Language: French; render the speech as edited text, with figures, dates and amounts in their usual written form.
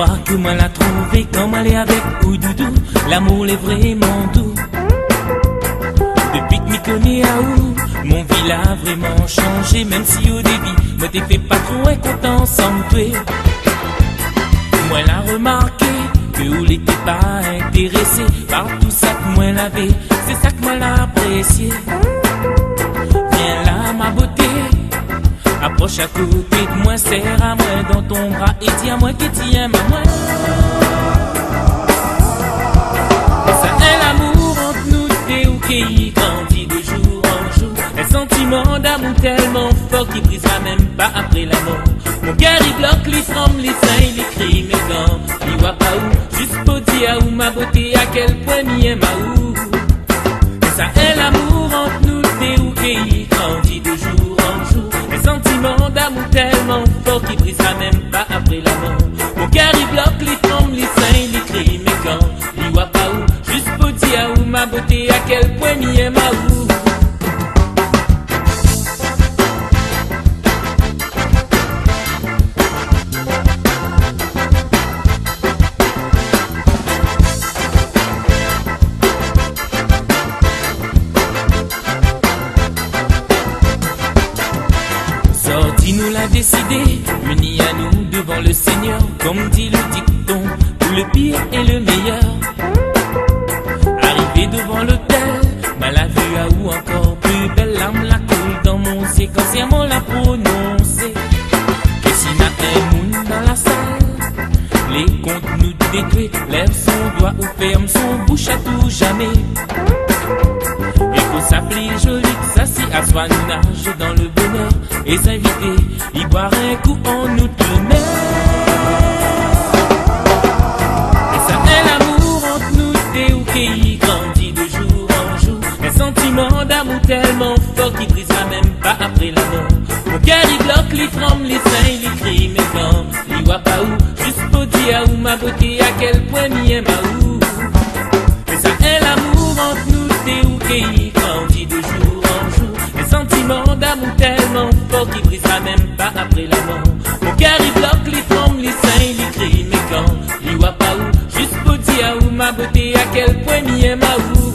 fois que moi l'a trouvé, quand moi l'ai avec Oudoudou, l'amour est vraiment doux. Depuis que m'y connais à où, mon vie a vraiment changé, même si au début, moi t'ai fait pas trop content sans toi. Moi l'a remarqué, que vous n'étiez pas intéressé par tout ça que moi l'avais, c'est ça que moi l'a apprécié. Viens là ma beauté, approche à côté de moi, serre à moi dans ton bras et dis à moi que tu aimes à moi. Ça est l'amour entre nous deux ou qui grandit de jour en jour. Un sentiment d'amour tellement fort qui brisera même pas après la mort. Mon cœur il bloque, il tremble, il saint, il crie mes gants. Il voit pas où, juste pour dire où ma beauté, à quel point m'y aime à où. Ça est l'amour entre nous deux ou qui grandit de jour en jour. Un sentiment d'amour tellement fort qui brisera même pas après la mort. Mon cœur il bloque, il tremble, il saint, il crie mes gants. Il voit pas où, juste pour dire où ma beauté, à quel point m'y aime à où. Nous l'a décidé, unis à nous devant le Seigneur, comme dit le dicton, où le pire est le meilleur. Arrivé devant l'autel, mal la vue à où encore plus belle larme la coule dans mon ciel, quand serment l'a prononcé. Que si n'a un moun dans la salle, les comptes nous détruisent, lève son doigt ou ferme son bouche à tout jamais. Il faut s'appeler joli, s'assit, asseoir, nous nage dans le bonheur et s'inviter, y boire un coup en outre-mer. Et ça est l'amour entre nous deux ou qui grandit de jour en jour. Un sentiment d'amour tellement fort qui brisera même pas après la mort. Mon cœur il bloque, il tremble, il saint, il crie mes gants. Il voit pas où, juste pour dire où ma beauté, à quel point m'y aime à où. Et ça est l'amour entre nous deux ou qui grandit de jour en jour. Un sentiment d'amour tellement fort qui brisera même pas après la mort. Mon cœur il bloque, il tremble, il saint, il crie mes gants. Il voit pas où, juste pour dire où ma beauté, à quel point m'y aime à où.